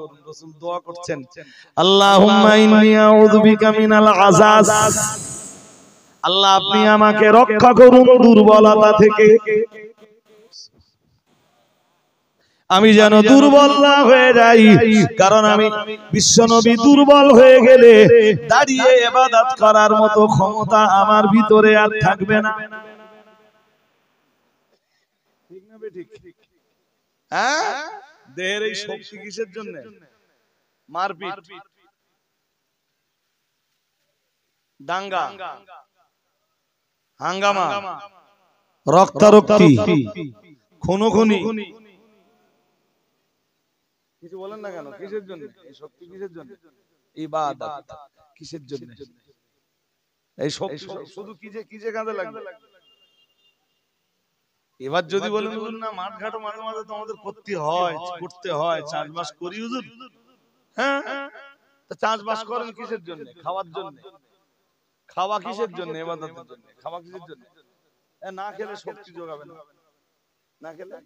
করুন। রাসূল দোয়া করছেন, আল্লাহুম্মা ইন্নী আউযু বিকা মিনাল আযাজ। আল্লাহ আপনি আমাকে রক্ষা করুন দুর্বলতা থেকে। আমি যেন দুর্বল না হয়ে যাই, কারণ আমি বিশ্বনবী দুর্বল হয়ে গেলে দাঁড়িয়ে ইবাদত করার মতো ক্ষমতা আমার ভিতরে আর থাকবে না। ঠিক না বেঠিক? হ্যাঁ, দেহের এই শক্তি কিসের জন্য? মারপিট, দাঙ্গা, হাঙ্গামা, রক্তারক্তি, খুনোখুনি। কিছু বলেন না কেন? কিসের জন্য এই শক্তি? কিসের জন্য ইবাদত? কিসের জন্য এই শক্তি? শুধু কি যে কাজে লাগবে? এবার যদি বলেন হুজুর না মাঠ ঘাটও মাঝে মাঝে তো আমাদের করতে হয়, চাষবাস করি হুজুর। হ্যাঁ, তো চাষবাস করেন কিসের জন্য? খাওয়ার জন্য। খাওয়া কিসের জন্য? ইবাদতের জন্য। খাওয়া কিসের জন্য? না খেলে শক্তি যোগাবে না, না খেলে।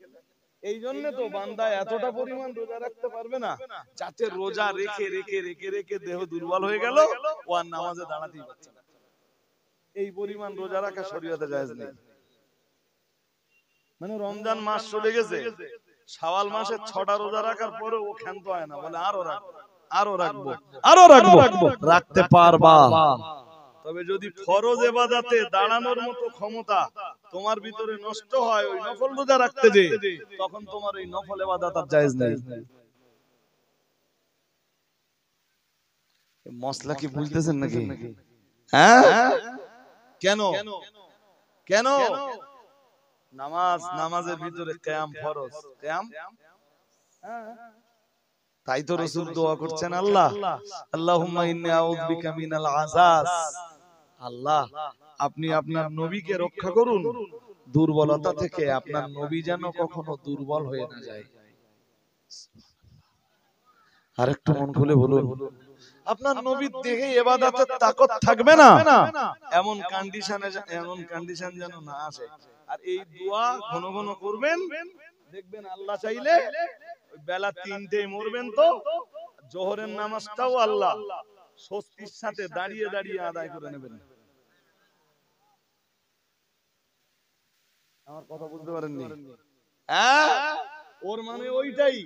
এই জন্য তো বান্দা এতটা পরিমাণ রোজা রাখতে পারবে না, যাতে রোজা রেখে রেখে রেখে রেখে দেহ দুর্বল হয়ে গেল, ও আর নামাজে দাঁড়াতেই পারছে না। এই পরিমাণ রোজা রাখা শরীয়তে জায়েজ নেই। মানে রমজান মাস চলে গেছে, শাওয়াল মাসে 6টা রোজা রাখার পরে ও ক্ষান্ত হয় না, বলে আরো রাখবো, আরো রাখবো, আরো রাখবো। রাখতে পারবা, তবে যদি ফরজ ইবাদতে দাঁড়ানোর মতো ক্ষমতা তোমার ভিতরে নষ্ট হয় ওই নফল রোজা রাখতে যে, তখন তোমার এই নফল ইবাদত আর জায়েজ নেই। মশলা কি বুঝতেছেন নাকি? হ্যাঁ, কেন কেন নামাজের ভিতরে কিয়াম ফরজ, কিয়াম। তাই তো রাসূল দোয়া করছেন, আল্লাহুম্মা ইন্নী আউযু বিকা মিনাল আযাজ। আল্লাহ আপনি আপনার নবীকে রক্ষা করুন দুর্বলতা থেকে। আপনার নবী যেন কখনো দুর্বল হয়ে না যায়। আরেকটু মন খুলে বলুন, আপনার নবীর দেহে ইবাদতের তাকত থাকবে না, এমন কন্ডিশন যেন না আসে। আর এই দোয়া ঘন ঘন করবেন, দেখবেন আল্লাহ চাইলে ওই বেলা 3টেয় মরবেন তো জোহরের নামাজটাও আল্লাহ স্বস্তির সাথে দাঁড়িয়ে দাঁড়িয়ে আদায় করে নেবেন। আমার কথা বুঝতে পারেননি? হ্যাঁ, ওর মানে ওইটাই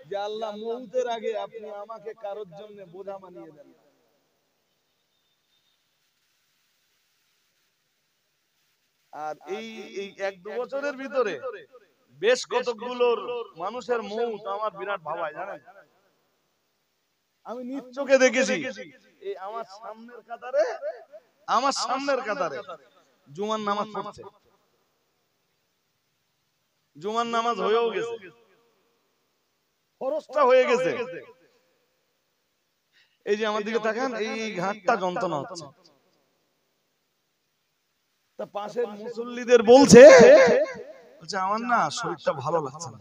যে আল্লাহ মউতের আগে আপনি আমাকে কারোর জন্য বোঝা বানিয়ে দেন। আর এই 1-2 বছরের ভিতরে বেশ কতগুলোর মানুষের মউত আমার বিরাট ভাবায়, জানেন? আমি নিজ চোখে দেখেছি। এই আমার সামনের কাতারে জুমার নামাজ পড়ছে, জুমার নামাজ হয়েও গেছে, ফরজটা হয়ে গেছে। এই যে আমার দিকে তাকান, এই ঘাটটা যন্ত্রণা হচ্ছে। তা পাশের মুসল্লিদের বলছে আমার না শরীরটা ভালো লাগছে না।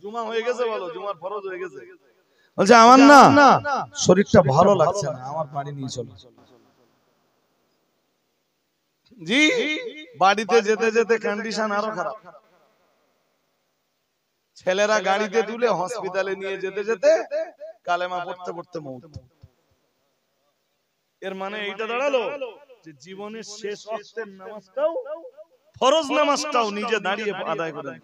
জুমা হয়ে গেছে, বলো জুমার ফরজ হয়ে গেছে। বলছে আমার না শরীরটা ভালো লাগছে না, আমার বাড়ি নিয়ে চলো। জি, বাড়িতে যেতে যেতে কন্ডিশন আরো খারাপ। ছেলেরা গাড়িতে তুলে হসপিটালে নিয়ে যেতে যেতে কালেমা পড়তে পড়তে মউত। এর মানে এইটা দাঁড়ালো যে জীবনের শেষ ওয়াক্তের নামাজটাও, ফরজ নামাজটাও নিজে দাঁড়িয়ে আদায় করেন।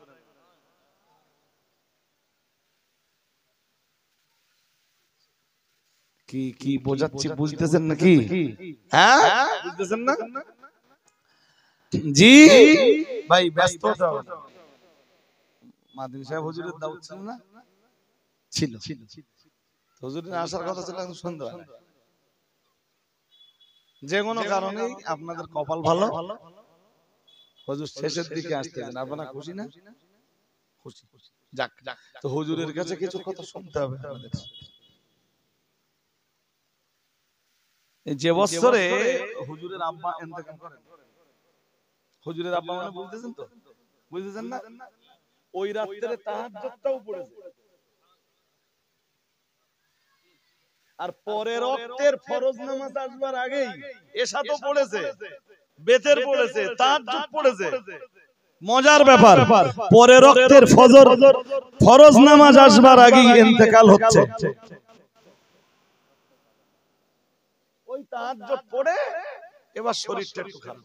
কি কি বোঝাচ্ছি বুঝতেছেন নাকি? হ্যাঁ, বুঝতেছেন না? জি ভাই, ব্যস্ত হতে হবে না। মাদিনী সাহেব হুজুরের দাওয়াত ছিল না? ছিল। হুজুরের আসার কথা ছিল, এখন শুনতে হয় না। যে কোনো কারণেই আপনাদের কপাল ভালো, হুজুর শেষের দিকে আসতেছেন। আপনারা খুশি না? খুশি। যাক, তো হুজুরের কাছে কিছু কথা শুনতে হবে আমাদের। যে বছরে হুজুরের আব্বা ইন্তেকাল করেন, হুজুরের আব্বা মানে বুঝতেছেন তো? বুঝতেছেন না? ওই রাত্রে তাহাজ্জুদটাও পড়েছে। আর পরের ওয়াক্তের ফরজ নামাজ আসবার আগেই এশা তো পড়েছে, বেতের পড়েছে, তাহাজ্জুদ পড়েছে। মজার ব্যাপার, পরে রক্তের ফরজ নামাজ আসবার আগে ইন্তেকাল হচ্ছে। ওই তাহাজ্জুদ পড়ে এবার শরীরটা একটু খারাপ।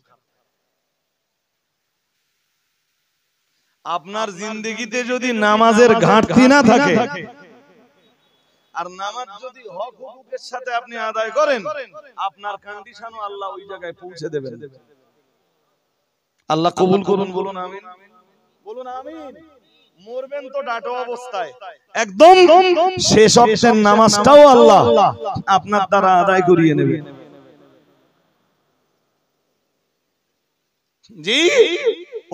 আপনার জিন্দেগিতে যদি নামাজের ঘাটতি না থাকে আর নামাজ যদি হক হুকুকের সাথে আপনি আদায় করেন, আপনার কন্ডিশনও আল্লাহ ওই জায়গায় পৌঁছে দেবেন। আল্লাহ কবুল করুন, বলুন আমিন, বলুন আমিন। মরবেন তো ডাটো অবস্থায়, একদম শেষ ওয়াক্তের নামাজটাও আল্লাহ আপনার দ্বারা আদায় করিয়ে নেবে। জি,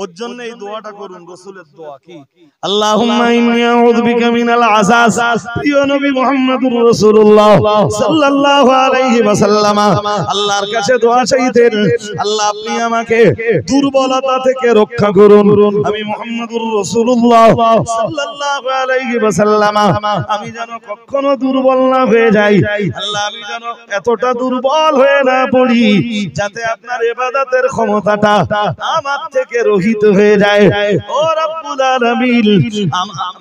ওর জন্য এই দোয়াটা করুন, রাসূলের দোয়া কি, আল্লাহুম্মা ইন্নী আউযু বিকা মিনাল আযাব। প্রিয় নবী মুহাম্মদুর রাসূলুল্লাহ সাল্লাল্লাহু আলাইহি ওয়াসাল্লাম আল্লাহর কাছে দোয়া চাইতেন, আল্লাহ আপনি আমাকে দুর্বলতা থেকে রক্ষা করুন। আমি মুহাম্মদুর রাসূলুল্লাহ সাল্লাল্লাহু আলাইহি ওয়াসাল্লাম আমি যেন কখনো দুর্বল না হয়ে যাই। আল্লাহ আমি যেন এতটা দুর্বল হয়ে না পড়ি যাতে আপনার ইবাদতের ক্ষমতাটা আমার থেকে রহিত হয়ে যায়। ও রব্বুল আলামিন,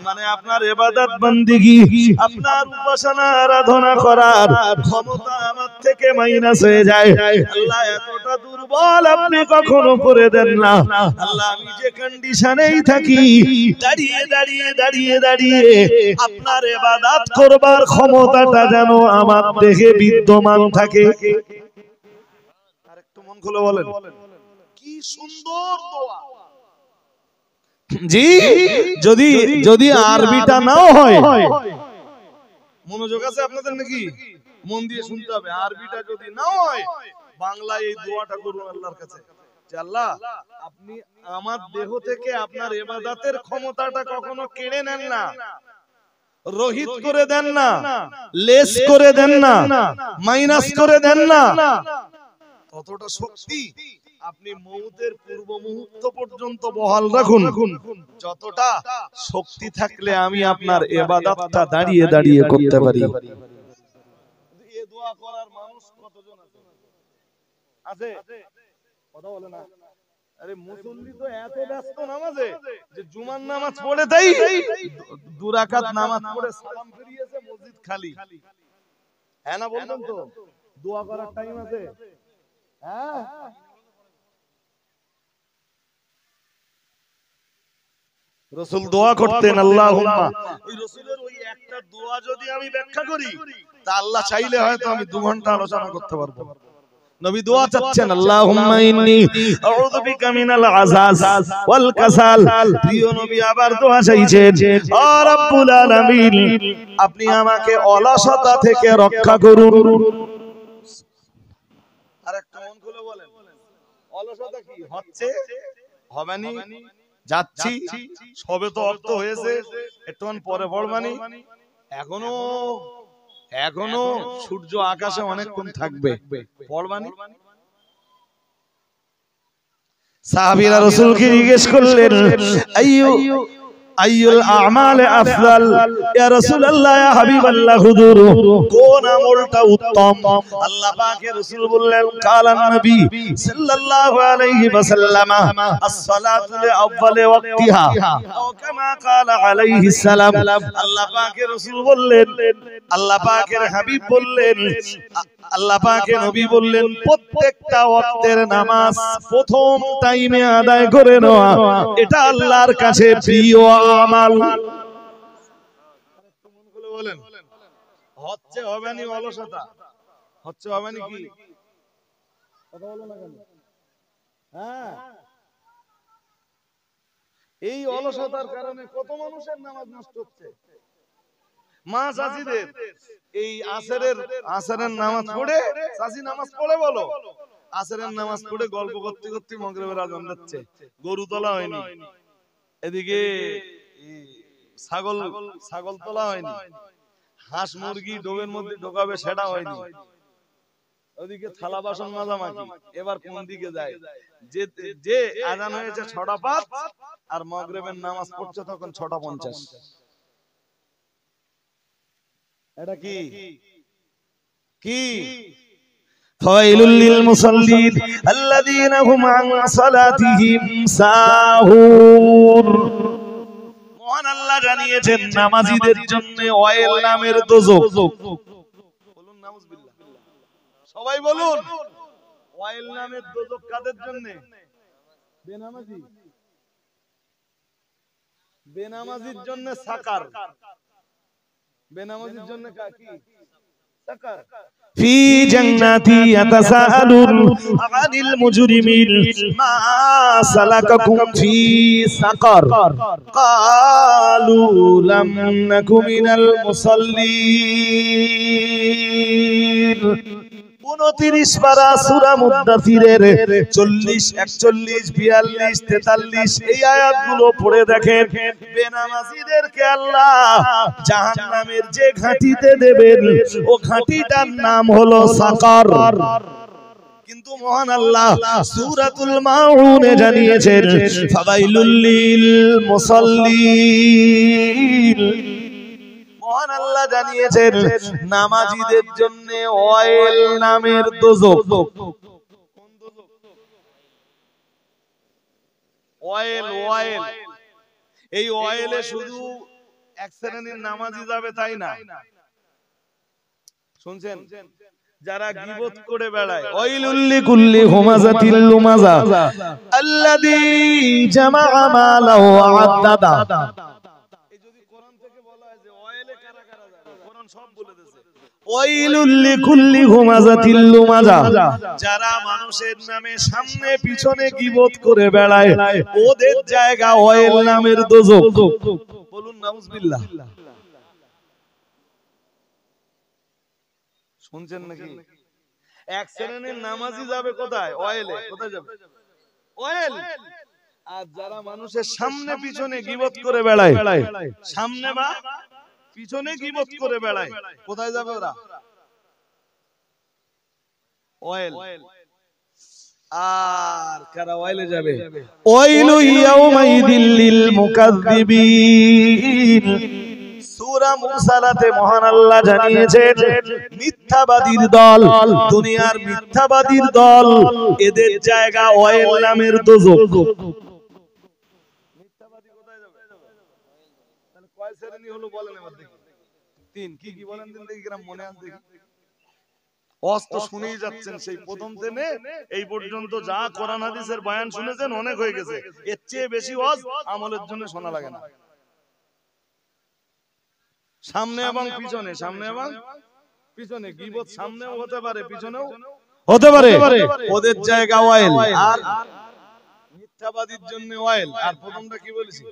মানে আপনার ইবাদত বندگی, আপনার উপাসনা আরাধনা করার ক্ষমতা আমার থেকে মাইনাস হয়ে যায়। আল্লাহ এতটা দুর্বল আপনি কখনো করে দেন না। আল্লাহ আমি যে কন্ডিশনেই থাকি, দাঁড়িয়ে দাঁড়িয়ে দাঁড়িয়ে দাঁড়িয়ে আপনার ইবাদত করবার ক্ষমতাটা যেন আমার দেহে বিদ্যমান থাকে। আরেকটু মন খুলে বলেন, কি সুন্দর দোয়া। জি, যদি আরবিটা নাও হয়, মনোযোগ আছে আপনাদের নাকি? মন দিয়ে শুনতে হবে। আরবিটা যদি নাও হয়, বাংলায় এই দোয়াটা করুন আল্লাহর কাছে যে আল্লাহ আপনি আমার দেহ থেকে আপনার ইবাদতের ক্ষমতাটা কখনো কেড়ে নেন না, রহিত করে দেন না, লেস করে দেন না, মাইনাস করে দেন না। ততটা শক্তি আপনি মউতের পূর্ব মুহূর্ত পর্যন্ত বহাল রাখুন, যতটা শক্তি থাকলে আমি আপনার ইবাদতটা দাঁড়িয়ে দাঁড়িয়ে করতে পারি। এই দোয়া করার মানুষ কতজন আছে? আছে? কথা বলে না। আরে মুসল্লি তো এত ব্যস্ত নামাজে যে জুমার নামাজ পড়ে তাই 2 রাকাত নামাজ পড়ে সালাম ফিরিয়েছে, মসজিদ খালি। হ্যাঁ না বলবেন তো? দোয়া করার টাইম আছে? হ্যাঁ, রাসূল দোয়া করতেন আল্লাহুম্মা। ওই রাসূলের ওই একটা দোয়া যদি আমি ব্যাখ্যা করি তা আল্লাহ চাইলে হয়তো আমি 2 ঘন্টা আলোচনা করতে পারবো। নবী দোয়া চাচ্ছেন, আল্লাহুম্মা ইন্নী আউযু বিকা মিনাল আযাজ ওয়াল কাসাল। প্রিয় নবী আবার দোয়া চাইছেন, ও রব্বুল আলামিন আপনি আমাকে অলসতা থেকে রক্ষা করুন। আরেকটা মন খুলে বলেন, অলসতা কি হচ্ছে, হবেনি, যাচ্ছি, সবে তো অর্থ হয়েছে, একটুক্ষণ পরে পড়বানি, এখনো সূর্য আকাশে অনেকক্ষণ থাকবে, পড়বানি। সাহাবীরা রাসূলকে জিজ্ঞেস করলেন, আইয়ুল আমাল আফদাল, ইয়া রাসূলুল্লাহ, ইয়া হাবিবাল্লাহ, হুজুর কোন আমলটা উত্তম? আল্লাহ পাকের রাসূল বললেন, কালান নবী সাল্লাল্লাহু আলাইহি ওয়াসাল্লাম, as-সালাতু লি আউয়ালি ওয়াক্তিহা আও কামা ক্বালা আলাইহিস সালাম। আল্লাহ পাকের রাসূল বললেন, আল্লাহ পাকের হাবিব বললেন, আল্লাহ পাকের নবী বললেন, প্রত্যেকটা ওয়াক্তের নামাজ প্রথম টাইমে আদায় করে নেওয়া এটা আল্লাহর কাছে প্রিয় আমাল। বলেন হচ্ছে, হবে না অলসতা, হচ্ছে, হবে না কি? কথা বলো না কেন? হ্যাঁ, এই অলসতার কারণে কত মানুষের নামাজ নষ্ট হচ্ছে। মা চাচিদের এই আসরের নামাজ পড়ে, চাচি নামাজ পড়ে বলো, আসরের নামাজ পড়ে গল্প করতে করতে মাগরিবের আযান দিচ্ছে, গরু তোলা হয়নি, এদিকে ছাগল তোলা হয়নি, হাঁস মুরগি ডোবের মধ্যে ঢোকাবে সেটা হয়নি, ওদিকে থালা বাসন মাজামাজি। এবার কোন দিকে যায়? যে আযান হয়েছে 6টা 5 আর মাগরিবের নামাজ পড়ছে তখন 6টা 50। এটা কি ফাওয়াইলুল লিল মুসাল্লিন আল্লাযীনা হুম আন সালাতিহিম সাহুন। মহান আল্লাহ জানিয়েছেন নামাজীদের জন্য ওয়াইল নামের দোজখ। বলুন নাউজুবিল্লাহ, সবাই বলুন। ওয়াইল নামের দোজখ কাদের জন্য? বেনামাজি, বেনামাজির জন্য সাকার, বেনামাজির জন্য কি? সাকার। ফি জান্নাতি ইয়াতাসাআলুন আনিল মুজরিমিন মা সালাকাকুম ফি সাকার ক্বালু লাম নাকু মিনাল মুসাল্লিন। 29 পারা সূরা মুদ্দাসিরের 40, 41, 42, 43 এই আয়াতগুলো পড়ে দেখেন। বেনামাজীদেরকে আল্লাহ জাহান্নামের যে ঘাঁটিতে দেবেন ও ঘাঁটিটার নাম হলো সাকার। কিন্তু মহান আল্লাহ সূরাতুল মাউনে জানিয়েছেন ফাওয়াইলুল লিল মুসাল্লিন। মহান আল্লাহ জানিয়েছেন নামাজীদের জন্য ওয়াইল নামের দোজখ। ওয়াইল, ওয়াইল, এই ওয়াইলে শুধু এক শ্রেণীর নামাজি যাবে তাই না। শুনছেন? যারা গীবত করে বেড়ায়, ওয়াইলুল লিকুল্লি হুমাযাতিল লুমাযা আল্লাযী জামাআ মালাহু ওয়া আদ্দাদা। এই যদি কোরআন থেকে বলা হয় যে ওয়াইলে কারা কারা যাবে, কোরআন সব বলে দিয়েছে। ওয়াইলুল লিকুল্লি হুমাযাতিল লুমাযা, যারা মানুষের নামে সামনে পিছনে গীবত করে বেড়ায় ওদের জায়গা ওয়াইল নামের দোজখ। বলুন নাউজুবিল্লাহ। শুনছেন নাকি? এক শ্রেণীর নামাজি যাবে কোথায়? ওয়াইলে। কোথায় যাবে? ওয়াইল। আর যারা মানুষের সামনে পিছনে গীবত করে বেড়ায়, সামনে বা পিছনে গীবত করে বেড়ায়, কোথায় যাবে ওরা? ওয়াইল। আর কারা ওয়াইলে যাবে? ওয়াইলু ইয়াউমাইদিল লিল মুকাজ্জিবিন। সূরা মুরসালাতে মহান আল্লাহ জানিয়েছেন মিথ্যাবাদীর দল, দুনিয়ার মিথ্যাবাদীর দল, এদের জায়গা ওয়াইল নামের দোজখ। মিথ্যাবাদী কোথায় যাবে? তাহলে কয় শ্রেণী হলো বলেন এবার দেখি। 3। কি কি বলেন দিন দেখি, গ্রাম মনে আছে দেখি। ওয়াজ তো শুনেই যাচ্ছেন সেই প্রথম থেকে এই পর্যন্ত যা কোরআন হাদিসের বয়ান শুনেছেন অনেক হয়ে গেছে। এর চেয়ে বেশি ওয়াজ আমলের জন্য শোনা লাগে না। সামনে এবং পিছনে, সামনে এবং পিছনে গীবত সামনেও হতে পারে পিছনেও হতে পারে, ওদের জায়গা ওয়াইল। আর মিথ্যাবাদীর জন্য ওয়াইল। আর প্রথমটা কি বলেছি?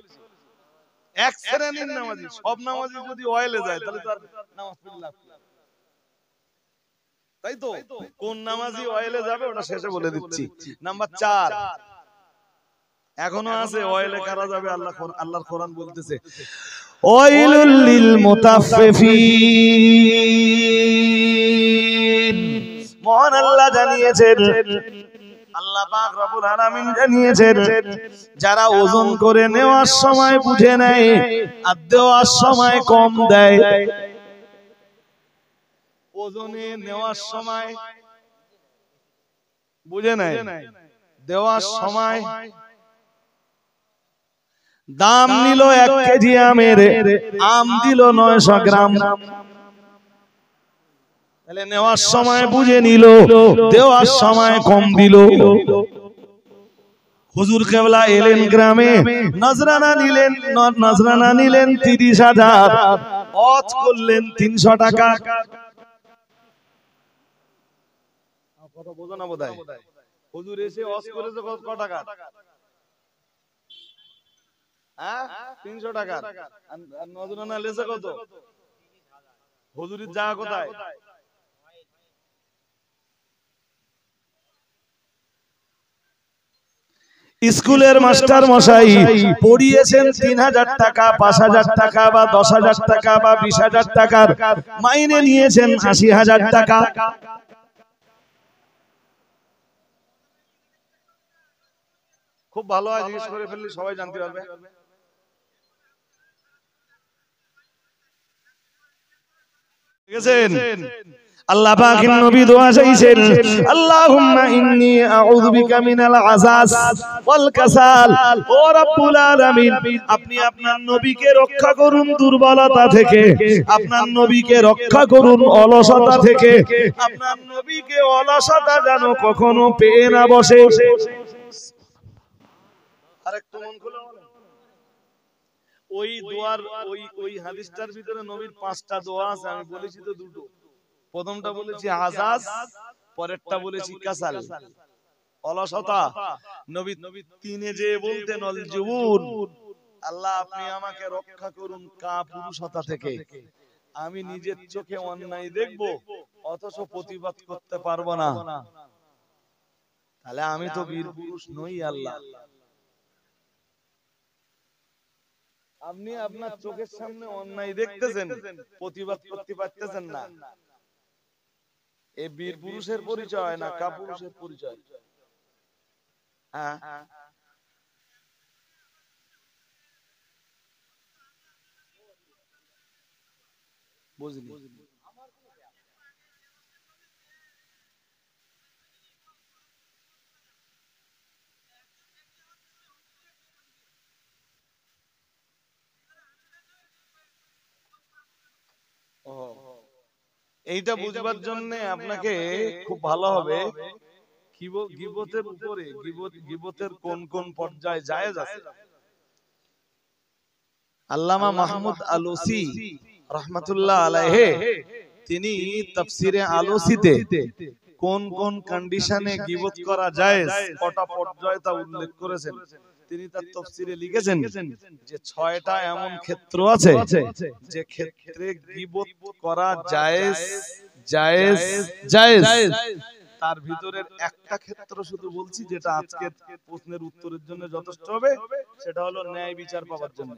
এক শ্রেণীর নামাজি। সব নামাজি যদি ওয়াইলে যায় তাহলে তো আর নামাজ পড়লে লাভ কি? তাই তো? কোন নামাজি ওয়াইলে যাবে ওটা শেষে বলে দিচ্ছি। নাম্বার 4 এখনো আছে। ওয়াইলে কারা যাবে? আল্লাহর কোরআন বলতেছে ওয়াইলুল লিল মুতাফফিফিন। মহান আল্লাহ জানিয়েছেন, আল্লাহ পাক রব্বুল আলামিন জানিয়েছেন যারা ওজন করে নেওয়ার সময় বুঝে নেয় আর দেওয়ার সময় কম দেয়। ওজনে নেওয়ার সময় বুঝে নেয়, দেওয়ার সময় দাম নিল 1 কেজি আমের, আম দিল 900 গ্রাম। তাহলে নেওয়ার সময় বুঝে নিল, দেওয়ার সময় কম দিল। হুজুর কেবলা এলেন গ্রামে, নজরানা নিলেন 30,000, ওয়াজ করলেন 300 টাকা। কথা বোঝো না বোধহয়। হুজুর এসে ওয়াজ করেছে কত টাকা? 300 টাকা। আর নজরানা লেছে কত? হুজুরের জায়গা কোথায়? স্কুলের মাস্টার মশাই পড়িয়েছেন 3000 টাকা, 5000 টাকা বা 10,000 টাকা বা 20,000 টাকার মাইনে নিয়েছেন 80,000 টাকা। খুব ভালো হয় জিজ্ঞেস করে ফেললে সবাই জানতে পারবে। আল্লাহ পাকের নবী দোয়া চাইছেন, আল্লাহুম্মা ইন্নী আউযু বিকা মিনাল আযাস ওয়াল কাসাল। ও রব্বুল আলামিন, আপনি আপনার নবীকে রক্ষা করুন দুর্বলতা থেকে, আপনার নবীকে রক্ষা করুন অলসতা থেকে, আপনার নবীকে অলসতা যেন কখনো পেয়ে না বসে। আরেকটু মন খুলে বলেন, ওই দোয়ার ওই হাদিসটার ভিতরে নবীর 5টা দোয়া আছে, আমি বলেছি তো দুটো। প্রথমটা বলেছি আযাস, পরেরটা বলেছি কাসাল, অলসতা। নবী তিনে যে বলতেন অল জুবুন, আল্লাহ আপনি আমাকে রক্ষা করুন কাপুরুষতা থেকে। আমি নিজের চোখে অন্যায় দেখব অথচ প্রতিবাদ করতে পারবো না, তাহলে আমি তো বীর পুরুষ নই। আল্লাহ আপনি আপনার চোখের সামনে অন্যায় দেখতেছেন, প্রতিবাদ করতে পারতেছেন না, এই বীর পুরুষের পরিচয় না কাপুরুষের পরিচয়? বুঝলি? এইটা বুঝবার জন্য আপনাকে খুব ভালো হবে গীবতের উপরে, গীবতের কোন কোন পর্যায়ে জায়েজ আছে। আল্লামা মাহমুদ আলুসি রাহমাতুল্লাহ আলাইহি তিনি তাফসিরে আলুসিতে কোন কোন কন্ডিশনে গীবত করা জায়েজ, কটা পর্যায়ে তা উল্লেখ করেছেন। তিনি তার তাফসিরে লিখেছেন যে 6টা এমন ক্ষেত্র আছে যে ক্ষেত্রে গীবত করা জায়েজ জায়েজ জায়েজ। তার ভিতরের একটা ক্ষেত্র শুধু বলছি, যেটা আজকের প্রশ্নের উত্তরের জন্য যথেষ্ট হবে, সেটা হলো ন্যায় বিচার পাওয়ার জন্য।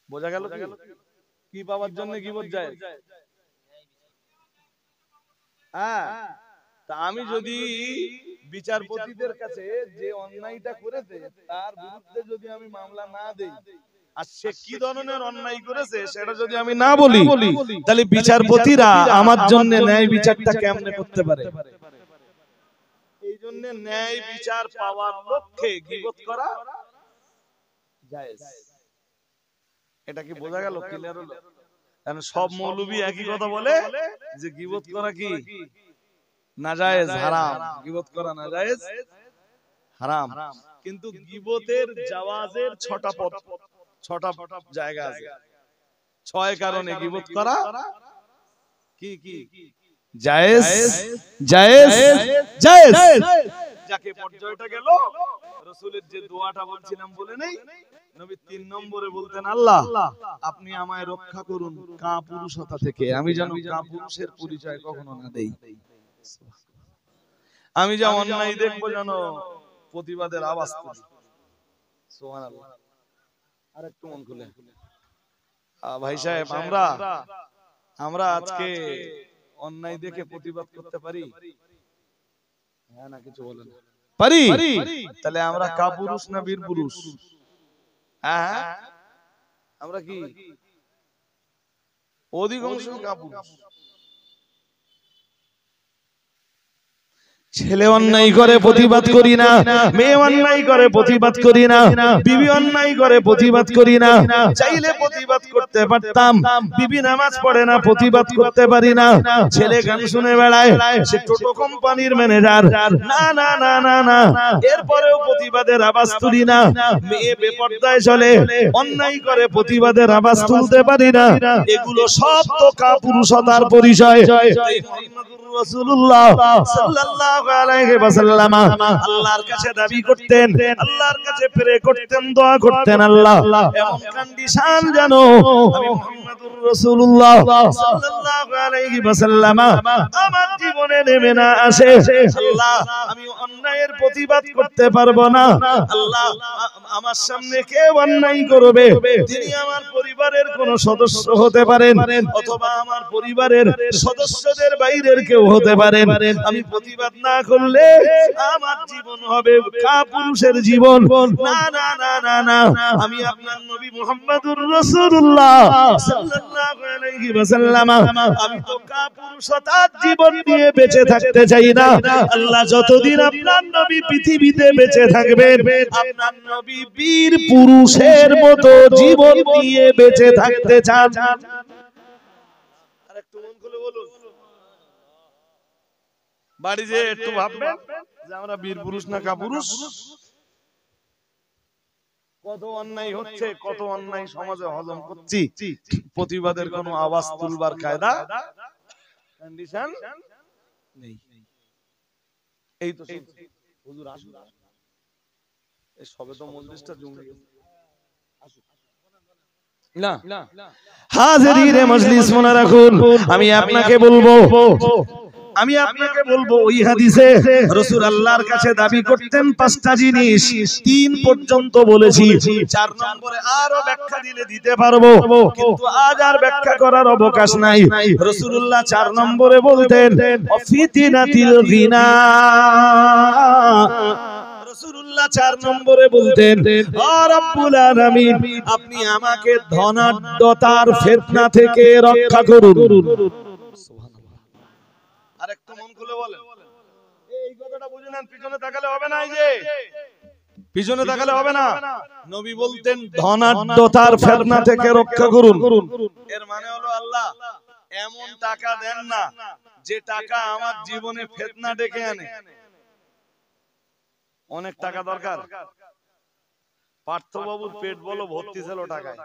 বোঝা গেল? কি পাওয়ার জন্য গীবত জায়েজ? হ্যাঁ, তা আমি যদি বিচারপতিদের কাছে যে অন্যায়টা করেছে তার বিরুদ্ধে যদি আমি মামলা না দেই, আর সে কি ধরনের অন্যায় করেছে সেটা যদি আমি না বলি, তাহলে বিচারপতিরা আমার জন্য ন্যায় বিচারটা কেমনে করতে পারে? এই জন্য ন্যায় বিচার পাওয়ার লক্ষ্যে গীবত করা জায়েজ। এটা কি বোঝা গেল? ক্লিয়ার হলো? কারণ সব মৌলবি একই কথা বলে যে গীবত করা কি নাজায়েজ, হারাম। গীবত করা নাজায়েজ, হারাম। কিন্তু গীবতের জাওয়াজের 6টা জায়গা আছে। 6 কারণে গীবত করা কি কি জায়েজ জায়েজ জায়েজ। যাকে পর্যায়টা গেল রাসূলের যে দোয়াটা বলছিলাম বলে নেই, নবী 3 নম্বরে বলতেন, আল্লাহ আপনি আমায় রক্ষা করুন কাপুরুষতা থেকে, আমি যেন কাপুরুষের পরিচয় কখনো না দেই। আমি যা অন্যায় দেখবো যেন প্রতিবাদের আওয়াজ তুলি। সুবহানাল্লাহ। আরেকটু মন খুলে ভাই সাহেব, আমরা আজকে অন্যায় দেখে প্রতিবাদ করতে পারি? হ্যাঁ না কিছু বলেন? পারি। তাহলে আমরা কাপুরুষ না বীর পুরুষ? হ্যাঁ, আমরা কি অধিকাংশ কাপুরুষ। ছেলে অন্যায় করে প্রতিবাদ করি না, মেয়ে অন্যায় করে প্রতিবাদ করি না, বিবি অন্যায় করে প্রতিবাদ করি না। চাইলে প্রতিবাদ করতে পারতাম, বিবি নামাজ পড়ে না প্রতিবাদ করতে পারি না। ছেলে গান শুনে বেড়ায়, সে টোটো কোম্পানির ম্যানেজার, না না না না না, এরপরেও প্রতিবাদের আওয়াজ তুলি না। মেয়ে বেপরদায় চলে, অন্যায় করে প্রতিবাদের আওয়াজ তুলতে পারি না। এগুলো সব তো কাপুরুষতার পরিচয়। রাসূলুল্লাহ সাল্লাল্লাহু আলাইহি ওয়াসাল্লাম আল্লাহর কাছে দাবি করতেন, আল্লাহর কাছে প্রে করতেন, দোয়া করতেন, আল্লাহ এমন কন্ডিশন জানো আমি মুহাম্মদুর রাসূলুল্লাহ সাল্লাল্লাহু আলাইহি ওয়াসাল্লাম আমার জীবনে নেমে না আসে। আল্লাহ আমি অন্যায়ের প্রতিবাদ করতে পারবো না। আল্লাহ আমার সামনে কে অন্যায় করবে, তিনি আমার পরিবারের কোন সদস্য হতে পারেন, অথবা আমার পরিবারের সদস্যদের বাইরের কেউ হতে পারেন। আমি প্রতিবাদ না করলে আমার জীবন হবে কাপুরুষের জীবন। না না না না না, আমি আপনার নবী মুহাম্মদুর রাসূলুল্লাহ সাল্লাল্লাহু সাল্লাল্লাহু আলাইহি ওয়াসাল্লাম আমি তো কাপুরুষতার জীবন নিয়ে বেঁচে থাকতে চাই না। আল্লাহ যতদিন আপনার নবী পৃথিবীতে বেঁচে থাকবেন আপনার নবী বীর পুরুষের মতো জীবন নিয়ে বেঁচে থাকতে চান। আরেকটু মন খুলে বলুন, বাড়ি যে একটু ভাববেন যে আমরা বীর পুরুষ না কাপুরুষ। কত অন্যায় হচ্ছে, কত অন্যায় সমাজে হজম করছি, প্রতিবাদের কোনো আওয়াজ তুলবার কায়দা কন্ডিশন নেই। এই তো হুজুর আসুন, এই সবে তো মজলিসটা জমে গেছে। না হাজিরিনে মজলিস মনে রাখুন, আমি আপনাকে বলবো ওই হাদিসে রাসূল আল্লাহর কাছে দাবি করতেন 5টা জিনিস, 3 পর্যন্ত বলেছি, 4 নম্বরে আরো ব্যাখ্যা দিতে পারবো, কিন্তু আজ আর ব্যাখ্যা করার অবকাশ নাই। রাসূলুল্লাহ 4 নম্বরে বলতেন ফিতনাতিল গিনা। রাসূলুল্লাহ 4 নম্বরে বলতেন ও রব্বুল আলামিন আপনি আমাকে ধনাঢ্যতার ফিতনা থেকে রক্ষা করুন। আরেকটু মন খুলে বলেন, এই কথাটা বুঝে নেন, পিছনে তাকালে হবে না। এই যে পিছনে তাকালে হবে না, নবী বলতেন ধনাঢ্যতার ফিতনা থেকে রক্ষা করুন। এর মানে হলো আল্লাহ এমন টাকা দেন না যে টাকা আমার জীবনে ফিতনা ডেকে আনে। অনেক টাকা দরকার। পার্থবাবুর পেট বলো ভর্তি ছিল টাকায়,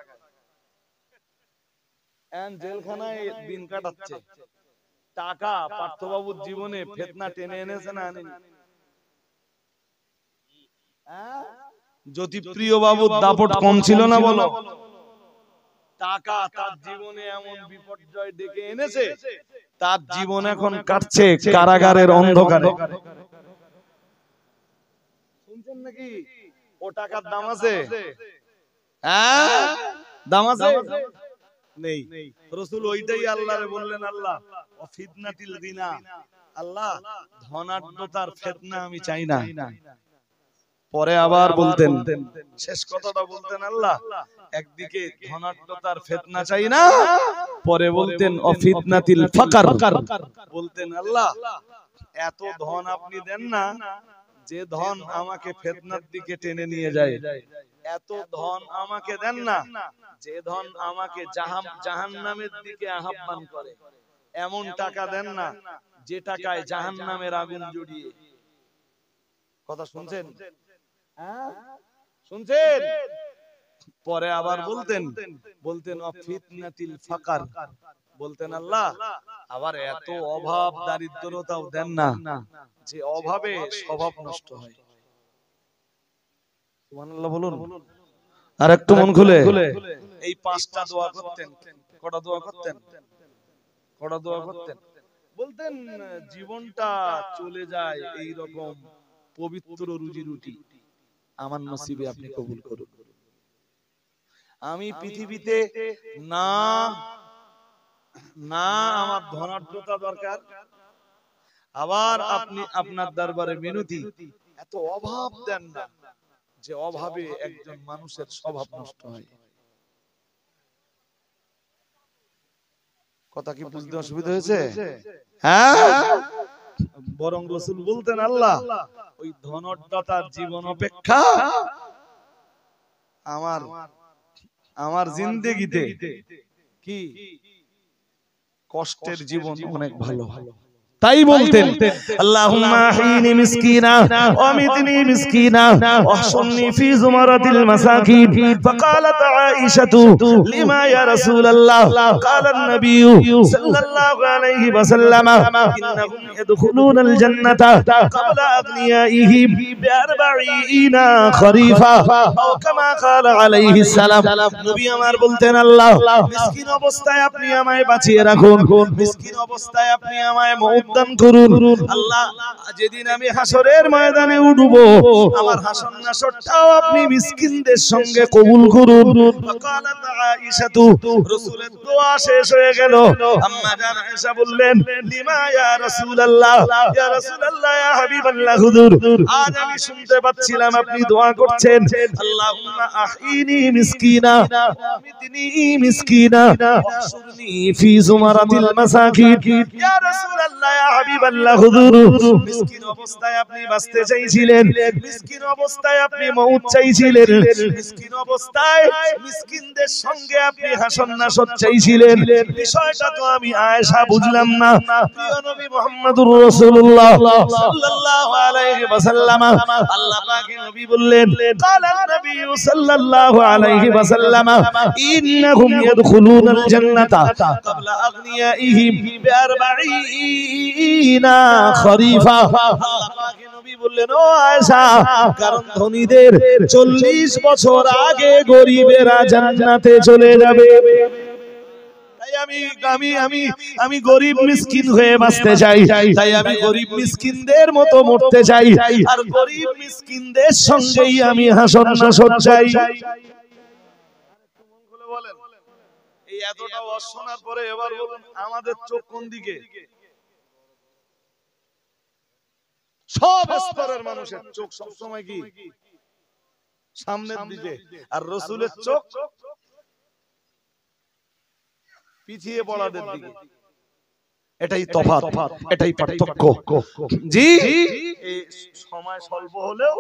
জেলখানায় দিন কাটাচ্ছে। টাকা পার্থবাবুর জীবনে ফিতনা টেনে এনেছে না আনেনি? জ্যোতিপ্রিয় বাবুর দাপট কম ছিল না বলো? টাকা তার জীবনে এমন বিপর্যয় ডেকে এনেছে, তার জীবন এখন কাটছে কারাগারের অন্ধকারে। শুনছেন নাকি? ও টাকার দাম আছে? দাম আছে? নেই। রাসূল ওইটাই আল্লাহরে বললেন, আল্লাহ ফিতনাতিল গিনা, আল্লাহ ধনাঢ্যতার ফিতনা আমি চাই না। পরে আবার বলতেন, শেষ কথাটা বলতেন আল্লাহ একদিকে ধনাঢ্যতার ফিতনা চাই না, পরে বলতেন ফিতনাতিল ফাকর, বলতেন আল্লাহ এত ধন আপনি দেন না যে ধন আমাকে ফিতনার দিকে টেনে নিয়ে যায়, এত ধন আমাকে দেন না যে ধন আমাকে জাহান্নামের দিকে আহ্বান করে, এমন টাকা দেন না যে টাকায় জাহান্নামের আগুন জড়িয়ে। কথা শুনছেন? শুনছেন? পরে আবার বলতেন ফিতনাতিল ফাকর, বলতেন আল্লাহ আবার এত অভাব দারিদ্রতাও দেন না যে অভাবে স্বভাব নষ্ট হয়। সুবহানাল্লাহ বলুন। আর একটু মন খুলে এই 5টা দোয়া করতেন। কটা দোয়া করতেন? কটা দোয়া করতেন? বলতেন জীবনটা চলে যায় এই রকম পবিত্র রুজি রুটি আমার নসিবে আপনি কবুল করুন। আমি পৃথিবীতে না আমার ধনাঢ্যতা দরকার, আবার আপনি আপনার দরবারে মিনতি এত অভাব দেন না যে অভাবে একজন মানুষের স্বভাব নষ্ট হয়। কথা কি বুঝতে অসুবিধা হয়েছে? হ্যাঁ, বরং রাসূল বলতেন আল্লাহ ওই ধনাঢ্যতার জীবন অপেক্ষা আমার জিন্দেগিতে কি কষ্টের জীবন অনেক ভালো। তাই বলতেন আল্লাহুম্মা আহইনি মিসকিনা ওয়া আমিতনি মিসকিনা ওয়াহশুরনি ফি যুমারাতিল মাসাকিন। ফাকালাত আয়েশাতু লিমা ইয়া রাসূলুল্লাহ ক্বালা আন-নাবিয়্যু সাল্লাল্লাহু আলাইহি ওয়াসাল্লাম ইন্নাহুম ইয়াদখুলুনাল জান্নাতা ক্বাবলা আগনিয়াইহিম বি40 খরিফা আও কামা ক্বালা আলাইহিস সালাম। নবী আমার বলতেন আল্লাহ মিসকিন অবস্থায় আপনি আমায় বাঁচিয়ে রাখুন, মিসকিন অবস্থায় আপনি আমায় মওত দান করুন আল্লাহ। যেদিন আমি হাসরের ময়দানে উঠব আমার হাসর নাসরটাও আপনি মিসকিনদের সঙ্গে কবুল করুন। ফাকালাত আয়েশাতু, রাসূলের দোয়া শেষ হয়ে গেল। আম্মা জান আয়েশা বললেন, লিমা ইয়া রাসূলুল্লাহ, ইয়া রাসূলুল্লাহ, ইয়া হাবিবাল্লাহ হুজুর, আজ আমি শুনতে পাচ্ছিলাম আপনি দোয়া করছেন, আল্লাহুম্মা আহইনি মিসকিনা আমিতনি মিসকিনা ওয়াহশুরনি ফি যুমারাতিল মাসাকিন। ইয়া রাসূলুল্লাহ, ইয়া হাবিবাল্লাহ হুজুর, মিসকিন অবস্থায় আপনি বাঁচতে চাইছিলেন, মিসকিন অবস্থায় আপনি মউত চাইছিলেন, মিসকিন অবস্থায় মিসকিনদের সঙ্গে আপনি হাসর নাসর চাইছিলেন। বিষয়টা তো আমি আয়েশা বুঝলাম না। প্রিয় নবী মুহাম্মদুর রাসূলুল্লাহ সাল্লাল্লাহু আলাইহি ওয়াসাল্লাম, আল্লাহ পাকের নবী বললেন, কালান নবী সাল্লাল্লাহু আলাইহি ওয়াসাল্লাম, ইন্নাহুম ইয়াদখুলুনাল জান্নাতা ক্বাবলা আগনিয়াইহিম বিআরবাঈনা খরিফা। আল্লাহ পাকের নবী বললেন, ও আয়েশা, কারণ ধনীদের 40 বছর আগে গরিবেরা জান্নাতে চলে যাবে। আমি গরিব মিসকিন হয়ে বাঁচতে চাই, তাই আমি গরিব মিসকিনদের মতো মরতে চাই, আর গরিব মিসকিনদের সঙ্গেই আমি হাসর নাসর চাই। এই এতটা ওয়াজ শোনার পরে এবার বলুন আমাদের চোখ কোন দিকে? সব স্তরের মানুষের চোখ সবসময় কি সামনের দিকে, আর রাসূলের চোখ পিছিয়ে পড়াদের দিকে। এটাই তফাৎ, এটাই পার্থক্য। জি, এই সময় স্বল্প হলেও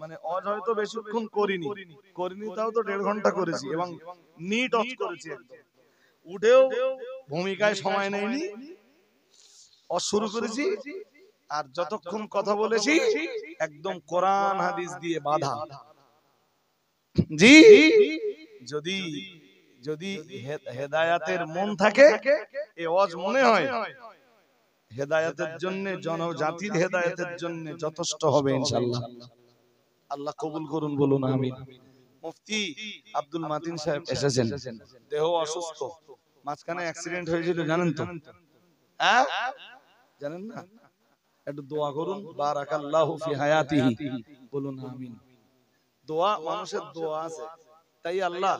মানে অজ হয়তো বেশিক্ষণ করিনি, তাও তো 1.5 ঘন্টা করেছি এবং নিট অজ করেছি একদম। উঠেও ভূমিকায় সময় নেইনি, অজ শুরু করেছি, আর যতক্ষণ কথা বলেছি একদম কোরআন হাদিস দিয়ে বাঁধা। জি, যদি যদি হেদায়েতের মন থাকে, এই ওয়াজ মনে হয় হেদায়েতের জন্য, জনজাতির হেদায়েতের জন্য যথেষ্ট হবে ইনশাআল্লাহ। আল্লাহ কবুল করুন, বলুন আমিন। মুফতি আব্দুল মাতিন সাহেব এসেছেন, দেহ অসুস্থ, মাঝখানে অ্যাক্সিডেন্ট হয়েছিল জানেন তো? হ্যাঁ জানেন না? একটু দোয়া করুন, বারাকাল্লাহু ফি হায়াতিহি, বলুন আমিন। দোয়া, মানুষের দোয়া আছে, তাই আল্লাহ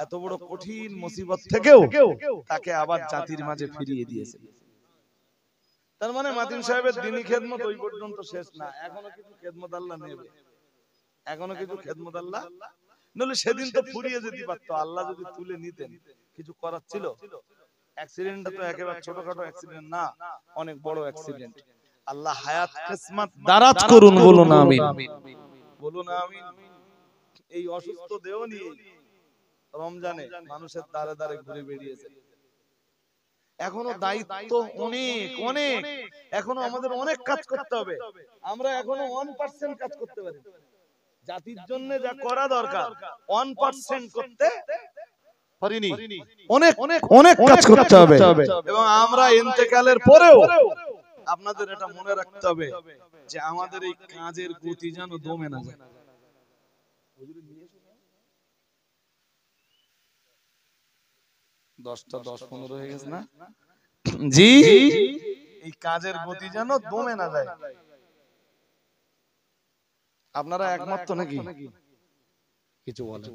এত বড় কঠিন মুসিবত থেকেও তাকে আবার জাতির মাঝে ফিরিয়ে দিয়েছে। তার মানে মাতিন সাহেবের দ্বীনি খেদমত ওই পর্যন্ত শেষ না, এখনো কিছু খেদমত আল্লাহ নেবে, এখনো কিছু খেদমত আল্লাহ। নলে সেদিন তো ফুরিয়ে যেতে পারত, আল্লাহ যদি তুলে নিতেন। কিছু করার ছিল? অ্যাক্সিডেন্টটা তো একেবারে ছোটখাটো অ্যাক্সিডেন্ট না, অনেক বড় অ্যাক্সিডেন্ট। আল্লাহ হায়াত কিসমত দারাজ করুন, বলুন আমিন, বলুন আমিন। এই অসুস্থ দেহ নিয়ে রমজানে মানুষের দ্বারে দ্বারে ঘুরে বেরিয়েছে। এখনো দায়িত্ব অনেক অনেক, এখনো আমাদের অনেক কাজ করতে হবে। আমরা এখনো 1% কাজ করতে পারি। জাতির জন্য যা করা দরকার 1% করতে পারিনি, অনেক অনেক কাজ করতে হবে। এবং আমরা ইন্তেকালের পরেও আপনাদের এটা মনে রাখতে হবে যে আমাদের এই কাজের গতি যেন দমে না যায়। 10টা 10-15 হয়ে গেছে না? জি, এই কাজের গতি যেন দমে না যায়। আপনারা একমত তো নাকি? কিছু বলেন।